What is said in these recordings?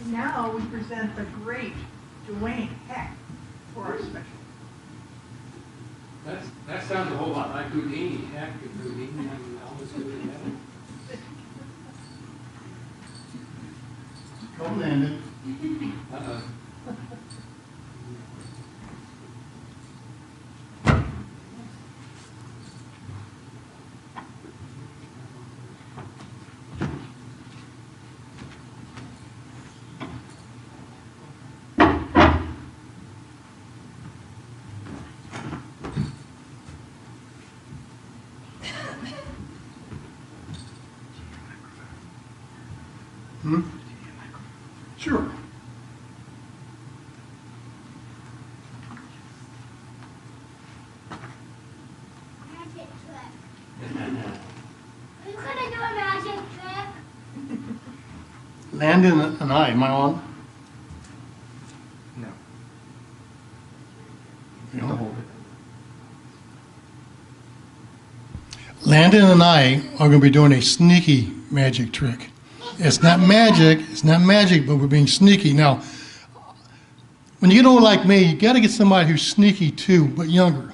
now we present the great Dewayne Heck for our special. That sounds a whole lot like Houdini. Heck, Houdini, and almost do it again. Come, Landon. Uh-oh. Hmm? Sure. Magic trick. Who's gonna do a magic trick? Landon and I, am I on? No. You know? Hold it. Landon and I are going to be doing a sneaky magic trick. It's not magic, but we're being sneaky. Now, when you get old like me, you got to get somebody who's sneaky too, but younger.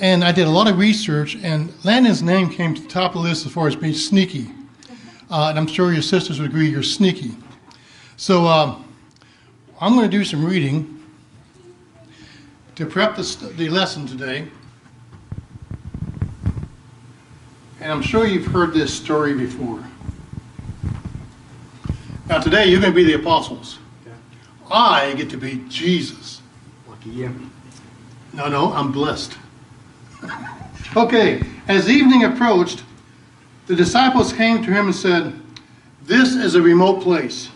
And I did a lot of research, and Landon's name came to the top of the list as far as being sneaky. And I'm sure your sisters would agree you're sneaky. So I'm going to do some reading to prep the lesson today. And I'm sure you've heard this story before. Now today you're going to be the apostles. Okay. I get to be Jesus. Lucky you. No, I'm blessed. Okay, as evening approached, the disciples came to him and said, "This is a remote place,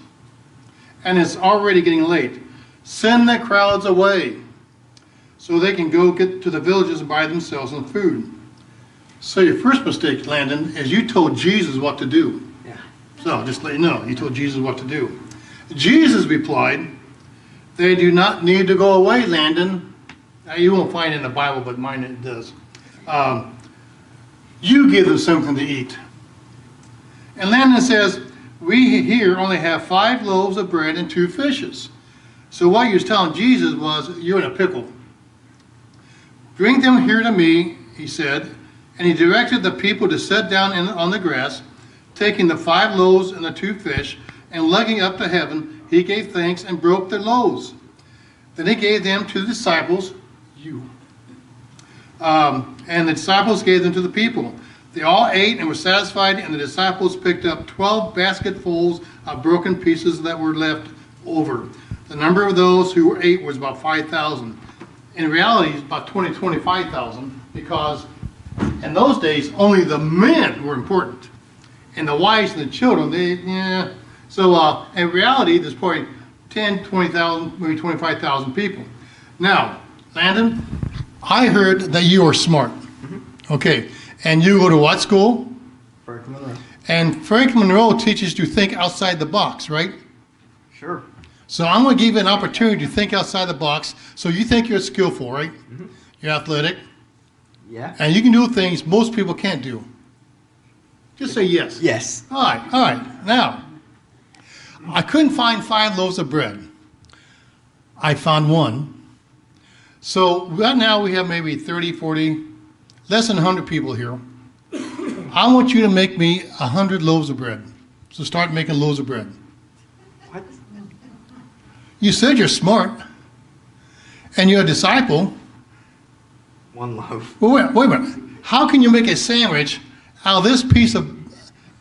and it's already getting late. Send the crowds away so they can go get to the villages and buy themselves some food." So your first mistake, Landon, is you told Jesus what to do. Yeah. So just to let you know, you told Jesus what to do. Jesus replied, "They do not need to go away, Landon." Now, you won't find it in the Bible, but mine it does. You give them something to eat. And Landon says, "We here only have 5 loaves of bread and 2 fishes." So what he was telling Jesus was, you're in a pickle. "Bring them here to me," he said. And he directed the people to sit down on the grass, taking the 5 loaves and the 2 fish, and looking up to heaven, he gave thanks and broke the loaves. Then he gave them to the disciples, and the disciples gave them to the people. They all ate and were satisfied, and the disciples picked up 12 basketfuls of broken pieces that were left over. The number of those who ate was about 5,000. In reality, it's about 25,000, because in those days, only the men were important. And the wives and the children, So in reality, there's probably 10, 20,000, maybe 25,000 people. Now, Landon, I heard that you are smart. Mm-hmm. Okay, and you go to what school? Franklin Monroe. And Franklin Monroe teaches you to think outside the box, right? Sure. So I'm going to give you an opportunity to think outside the box. So you think you're skillful, right? Mm-hmm. You're athletic. Yeah. And you can do things most people can't do. Just say yes. Yes. All right. Now, I couldn't find 5 loaves of bread. I found 1. So right now we have maybe 30, 40, less than 100 people here. I want you to make me 100 loaves of bread. So start making loaves of bread. What? You said you're smart. And you're a disciple. 1 loaf. Well, wait a minute. How can you make a sandwich out of this piece of...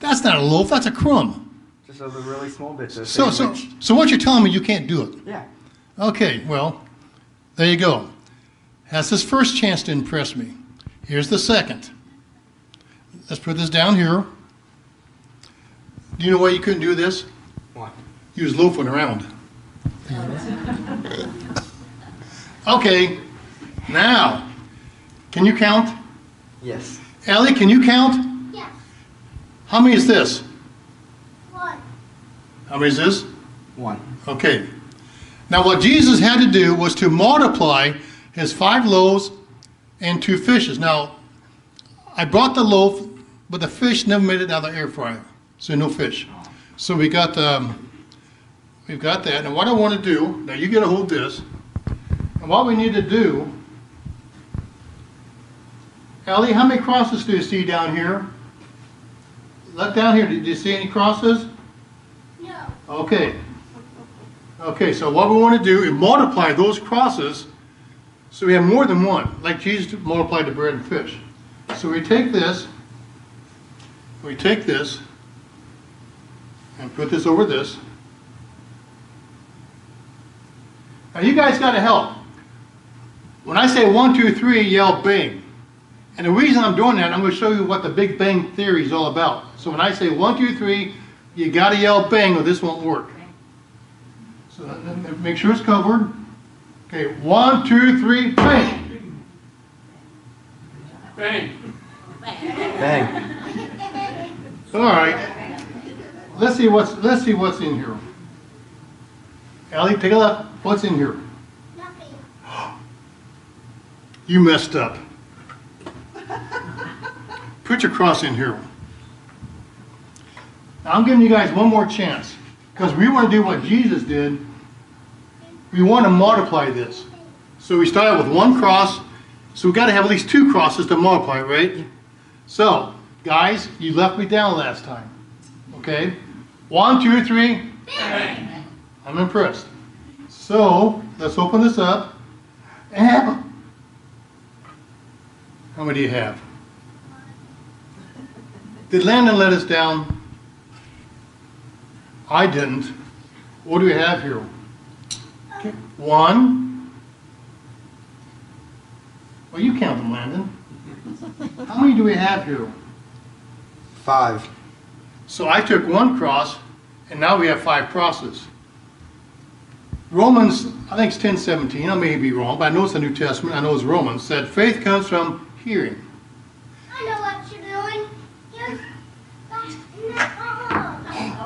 That's not a loaf, that's a crumb. Just a really small bit. So what you're telling me, you can't do it. Yeah. Okay, well, there you go. That's his first chance to impress me. Here's the second. Let's put this down here. Do you know why you couldn't do this? What? You was loafing around. Okay, now, can you count? Yes. Ellie, can you count? Yes. How many is this? 1. How many is this? 1. Okay. Now what Jesus had to do was to multiply his 5 loaves and 2 fishes. Now, I brought the loaf, but the fish never made it out of the air fryer, so no fish. So we got we've got that. And what I want to do, now you get a hold of this. And what we need to do, Ellie, how many crosses do you see down here? Look down here. Did you see any crosses? No. Okay. Okay, so what we want to do is multiply those crosses so we have more than one, like Jesus multiplied the bread and fish. So we take this, and put this over this. Now you guys got to help. When I say 1, 2, 3, yell bang. And the reason I'm doing that, I'm going to show you what the Big Bang Theory is all about. So when I say 1, 2, 3, you got to yell bang or this won't work. So make sure it's covered. Okay, 1, 2, 3, bang. Bang. Bang. All right. Let's see what's in here. Allie, take a look. What's in here? Nothing. You messed up. Put your cross in here. Now, I'm giving you guys one more chance because we want to do what Jesus did. We want to multiply this. So we started with one cross. So we've got to have at least 2 crosses to multiply, right? So, guys, you left me down last time. Okay? 1, 2, 3. Bang. I'm impressed. So, let's open this up. And how many do you have? Did Landon let us down? I didn't. What do we have here? Okay. 1. Well, you count them, Landon. How many do we have here? 5. So I took 1 cross, and now we have 5 crosses. Romans, I think it's 10:17. I may be wrong, but I know it's the New Testament. I know it's Romans. Said faith comes from hearing. I know what you're doing. You're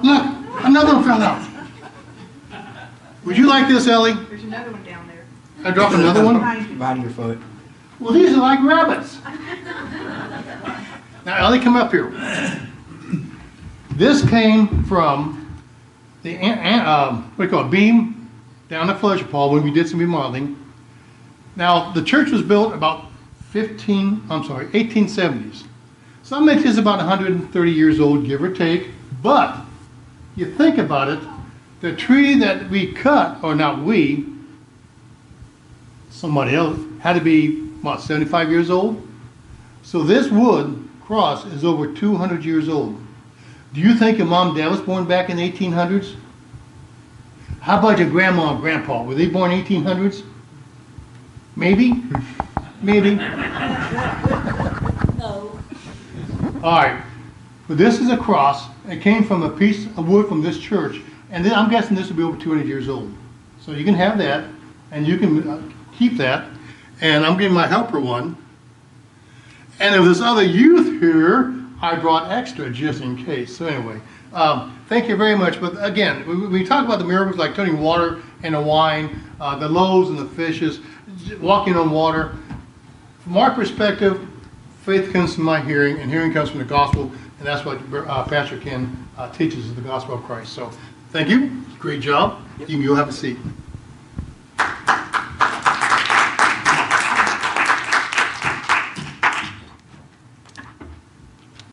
Look, another one fell out. Would you like this, Ellie? There's another one down there. I dropped another one? Behind you. Behind your foot. Well, these are like rabbits. Now, Ellie, come up here. This came from the what do you call it, beam down at Fletcher Paul when we did some remodeling. Now, the church was built about 1870s. Some make this about 130 years old, give or take. But you think about it, the tree that we cut, or not we, somebody else, had to be, what, 75 years old? So this wood cross is over 200 years old. Do you think your mom and dad was born back in the 1800s? How about your grandma and grandpa? Were they born 1800s? Maybe? Maybe? No. All right. But this is a cross. It came from a piece of wood from this church. And then I'm guessing this will be over 200 years old. So you can have that, and you can keep that. And I'm giving my helper one. And if there's other youth here, I brought extra just in case. So anyway, thank you very much. But again, we talk about the miracles like turning water into wine, the loaves and the fishes, walking on water. From our perspective, faith comes from my hearing, and hearing comes from the gospel, and that's what Pastor Ken teaches is the gospel of Christ. So thank you. Great job. You can go have a seat.